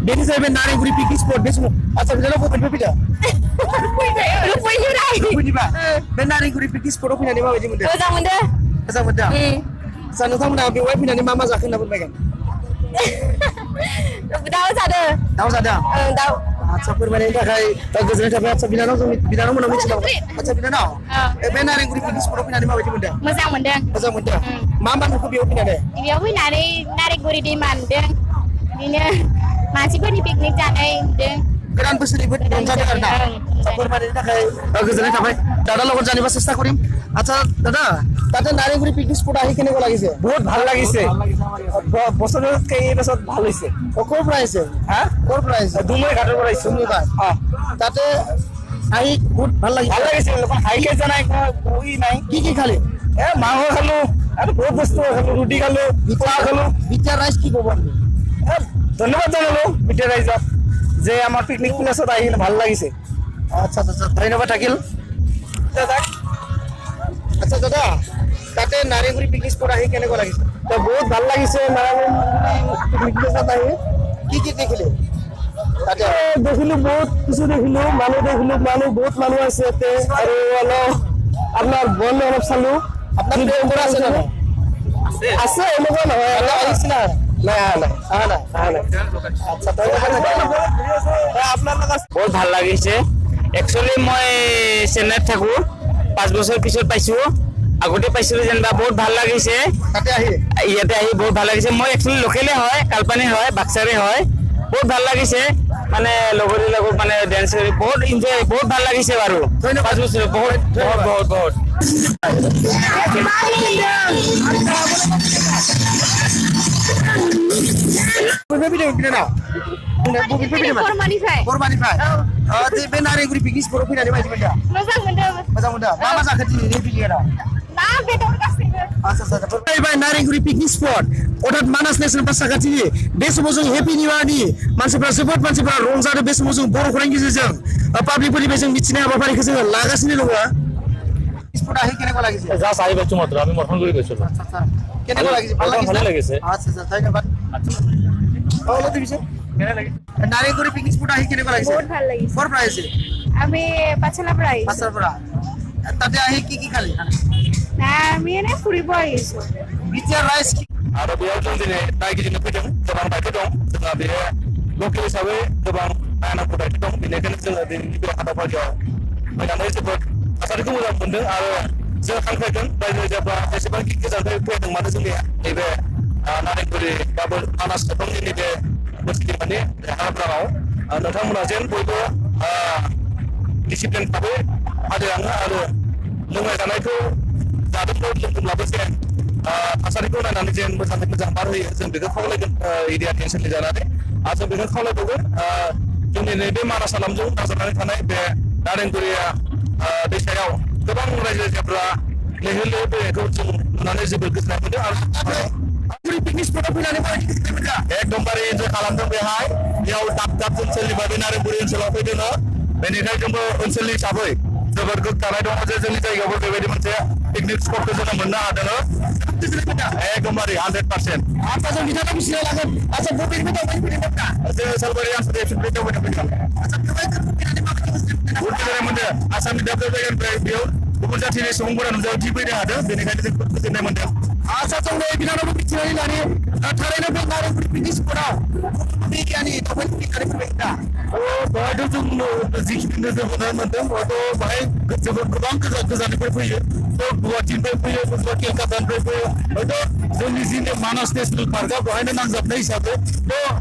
बेनि जाहैबाय नारेंगुरि picnic spot बे समाव आচ্ছা बिनानाव बबेनिफ्राय फैदों रुपैनिबा बे नारेंगुरि पिकनिक स्पटआव फैनानै माबायदि मोनदों मोजां मोनदों आচ্ছা नोंथांमोना बेवहाय फैनानै मा जाखो होनना फोरमायगोन दाउ जादों दाउ जादों दाउ आচ্ছা फोरमायनायनि थाखाय गोजोननाय थाबाय आচ্ছা बिनानाव जों बिनानावमोनाव मिथिलांबाय आচ্ছা बिनानाव बे नारेंगुरि पिकनिक स्पटआव फैनानै माबायदि मोनदों मोजां मोनदों मा नुखो बेयाव फैनानै नारेंगुरि दैमा नुदों बिदिनो मानसिफोरनि पिकनिक जानाय नुदों गोदान बोसोरनिबो रंजादों आरोना फोरमायनायनि थाखाय गोजोननाय थाबाय দাদাৰ লগত জানিব চেষ্টা কৰিম আচ্ছা দাদা তাতে নাৰেংগুৰি পিকনিক স্পট আহি কেনেকুৱা লাগিছে বহুত ভাল লাগিছে বছৰত কেইবছৰ ভাল হৈছে ক'ৰ পৰা আহিছে ক'ৰ পৰা আহিছে দুমৈ ঘাটৰ পৰা আহিছে দুমৈ ঘাট তাতে আহি বহুত ভাল লাগিছে হাইকে জানাই বহি নাই কি খালি মাংস খালো আৰু বহুত বস্তু খালো ৰুটি খালো পোৱা খালো বিটিআৰ ৰাইজ কি ক'ব ধন্যবাদ জনালো বিটিআৰ ৰাইজক যে আমাৰ পিকনিক প্লেচত আহি ভাল লাগিছে আচ্ছা ধন্যবাদ থাকিল আচ্ছা দাদা তাতে নাৰেংগুৰি পিকনিক স্পট আহি কেনেকুৱা লাগিছে বহুত ভাল লাগিছে পিকনিক প্লেচত আহি কি দেখিলে তাতে দেখিলো বহুত কিছু দেখিলো মানুহ বহুত মানুহ আছে ইয়াতে আৰু অলপ আপোনাৰ বন অলপ চালো আপোনাৰ পৰা আছে জানো আছে এনেকুৱা নহয় আহিছে না নাই আচ্ছা বহুত ভাল লাগিছে একচুৱেলি মই চেন্নাইত থাকো 5 বছৰ পিছত পাইছো আগতে পাইছিলো যেনিবা বহুত ভাল লাগিছে ইয়াতে আহি বহুত ভাল লাগিছে মই একচুৱেলি লোকেলে হয় কালপানী হয় বাক্সাৰে হয় বহুত ভাল লাগিছে মানে লগৰী লগত মানে ডেন্স কৰি বহুত এনজয় বহুত ভাল লাগিছে বাৰু 5 বছৰ বহুত बरमानिफ्राय बे नारेंगुरि पिकनिक स्पटआव फैनानै माबायदि मोनदों मोजां मोनदों मा जाखो दिनैनि पिकनिकआव नारेंगुरि पिकनिक स्पट अर्थात मानास नेशनेल पार्क साखाथिनि बे समाव जों हेपि निउ इयारनि जोबोद मानसिफ्रा रंजादों बे समाव जों बर'फोरनि गेजेरजों पाब्लिकफोरनिफ्राय जों मिथिनाय हाबाफारिखौ जोङो लागासिनो दङ स्पट आহি কেনেকুৱা লাগিছে জাস্ট আহি পাইছো মাত্ৰ আমি মৰখন কৰি গৈছো কেনেকুৱা লাগিছে ভাল লাগিছে আচ্ছা ধন্যবাদ অলপ দিছে নাৰেংগুৰি পিকনিক স্পট আহি কেনেকুৱা লাগিছে বহুত ভাল লাগিছে ক'ৰ পৰা আহিছে আমি পাছলা পৰা আহিছো পাছৰ পৰা তাতে আহি কি খালি আমি এনে ফুৰিব আহিছো বিটিআৰ ৰাইজ आरो बेयाव जों दिनै नायगिदिंनो फैदों गोबां दायथ' दं जोंहा बे लकेल हिसाबै गोबां नायनांगौ दायथ' दं बेनिखायनो जोङो दिनैनि बे हाबाफारियाव फैनानै जोबोद थासारिखौ मोजां मोनदों आरो जों हांख्रायदों रायजो राजाफ्रा जेसेबांखि गोजाननिफ्राय फैदों मानो जोंनि नैबे नारेंगुरि बा मानास हाग्रामानि नैबे बोसोरनि हाग्रामायाव नोंथांमोना जेन बयबो डिसिप्लिन भाबै फालिलाङो आरो लोंनाय जानायखौ जादोंब्लाबो लोंदोंब्लाबो जेन थासारिखौ नायनानै जेन मोजाङै मोजां बारहोयो जों बेखौ खावलायगोन एरियानि ओनसोलनि जानानै आरो जों बेखौ खावलायबावगोन जोंनि नैबे मानास हालामजों नांजाबनानै थानाय बे नारेंगुरिया दैसायाव गोबां रायजो राजाफ्रा लैहोर लैहोर फैनायखौ जों नुनानै जोबोद गोजोननाय मोनदों आरो पिकनिक स्पटआव फैनानै एकदमबारे एन्जय खालामदों बेहाय बेयाव दाब ओनसोलनिफ्राय बे नारेंगुरि ओनसोलाव फैदों बेनिखायनो जोंबो ओनसोलनि हिसाबै जोबोद गोग्गानाय दङ जे जोंनि जायगायावबो बेबायदि मोनसे पिकनिक स्पटखौ जोङो मोननो हादों एकदमबारे 100% आচ্ছা जों बिथाङा मिथिनो लागोन आচ্ছা बबेनिफ्राय दावबायनो फैदों जोङो सालबारि आसामनि एबसुनिफ्राय दावबायनो फैदों आচ্ছা बेवहाय फैनानै माबायदि गोजोननाय मोनदों आसामनि दाब दाब जायगानिफ्राय बेयाव गुबुन जाथिनि सुबुंफोरा नुजाथि फैनो हादों बेनिखायनो जों गोजोननाय मोनदों आচ্ছা जों बिथाङाबो मिथिनानै लानि थारैनो बे नारेंगुरि पिकनिक स्पटआव बिगियाननि दावबायनो फैनानै फैबाय दा बेवहायथ' जों जिखिनि नोजोर होनो मोनदों हयथ' बेहाय जोबोद गोबां गोजाननिफ्राय फैयो गुवाहाटिनिफ्राय फैयो सोरबा केलकातानिफ्राय फैयो हयथ' जोंनि जि मानास नेसनेल पार्कआ बेहायनो नांजाबनाय हिसाबै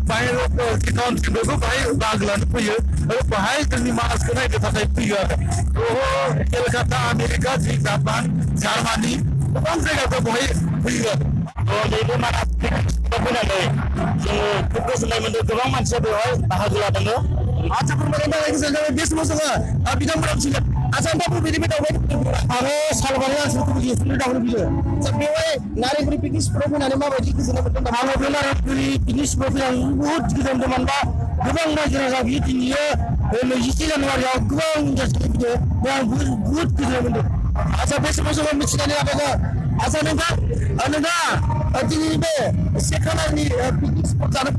बेहाय टाउनसिमबो बेहाय बाहागो लानो फैयो आरो बेहाय जोंनि मानासखौ नायनो थाखाय फैयो आरो केलकाता आमेरिका जि जापान जार्मानि गोबां जायगाफ्राव बेहाय फैयो आरो नैबे मानास फैनानै जोङो खुब गोजोननाय मोनदों गोबां मानसिया बेवहाय बाहागो लादों आচ্ছা फोरमायनायनि थाखाय गोजोननाय बे समाव जोङो बिथांमोना मिथिगोन आচ্ছা नोंथाङा बबेनिफ्राय दावबायनो आरो सालबारि ओनसोलखौ दावबायनो फैयो बेवहाय नारेंगुरि पिकनिक स्पटआव फैनानै माबायदि गोजोननाय मोनदों आङो बे नारेंगुरि पिकनिक स्पटआव फैनानै बुहुद गोजोनदों मानोना गोबां रायजो राजा बियो दिनैयो 27 जानुवारियाव गोबां इन्डास्ट्रि फैदों आं बुहुद गोजोननाय मोनदों आচ্ছা बे समाव जोङो मिथिनानै लादों आচ্ছা नोंथां दिनैनि बे से खालारनि पिकनिक स्पट जानो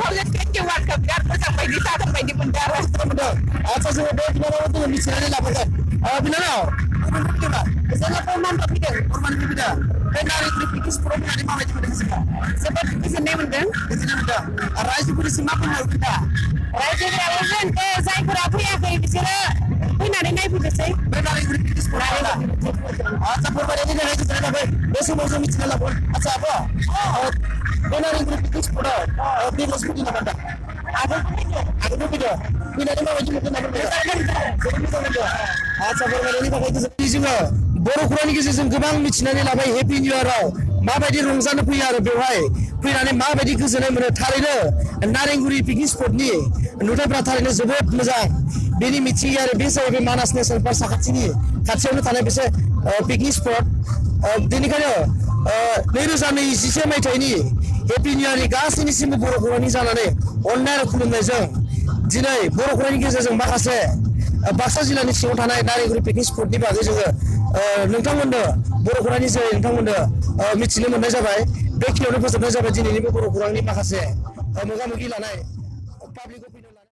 2020 World Cup biar मोजां बायदि जादों बायदि मोनदों आरो आच्छा जोङो बे बिनानाव जोङो मिथिनानै लाबोगोन बिनानाव जोङो फोरमान फैदों बे नारेंगुरि पिकनिक स्पटआव फैनानै माबायदि मोनदों जोङो जोबोद गोजोननाय मोनदों रायजोफोरनिसिम मा बुंहरगोन दा रायजोफोराबो जोंखौ जायफोरा फैयाखै बिसोरो फैनानै नायफैनोसै बे नारेंगुरि पिकनिक स्पटआव आच्छा फोरमायनायनि थाखाय गोजोननाय थाबाय बे समाव जों मिथिना लागोन आच्छा आब' बे नारेंगुरि पिकनिक स्पटआव देग्लायसो फैदों नामा दा आगोलबो फैदों फैनानै माबायदि मोनदों नामा जोबोद मोजां मोनदों आच्छा फोरमायनायनि थाखाय गोजोननाय जोङो बर' खौरांनि गेजेरजों गोबां मिथिनानै लाबाय हेपि निउ इयाराव माबायदि रंजानो फैयो आरो बेवहाय फैनानै माबायदि गोजोननाय मोनो थारैनो नारेंगुरि पिकनिक स्पटनि नुथायफ्रा थारैनो जोबोद मोजां बेनि मिथिंगायारि बे जाहैबाय मानास नेसनेल पार्क खाथियावनो थानाय मोनसे पिकनिक स्पट बेनिखायनो 2024 मायथाइनि हेपि निउ इयारनि गासैनिसिमबो बर' खौरांनि जानानै अननाय आरो खुलुमनायजों दिनै बर' खौरांनि गेजेरजों माखासे बाक्सा जिल्लानि सिङाव थानाय नारेंगुरि पिकनिक स्पटनि बागै जोङो नोंथांमोननो बर' खौरांनि जोहै नोंथांमोननो मिथिनो मोननाय जाबाय बेखिनियावनो फोजोबनाय जाबाय दिनैनि बर' खौरांनि माखासे मोगा मोगि लानाय पाब्लिक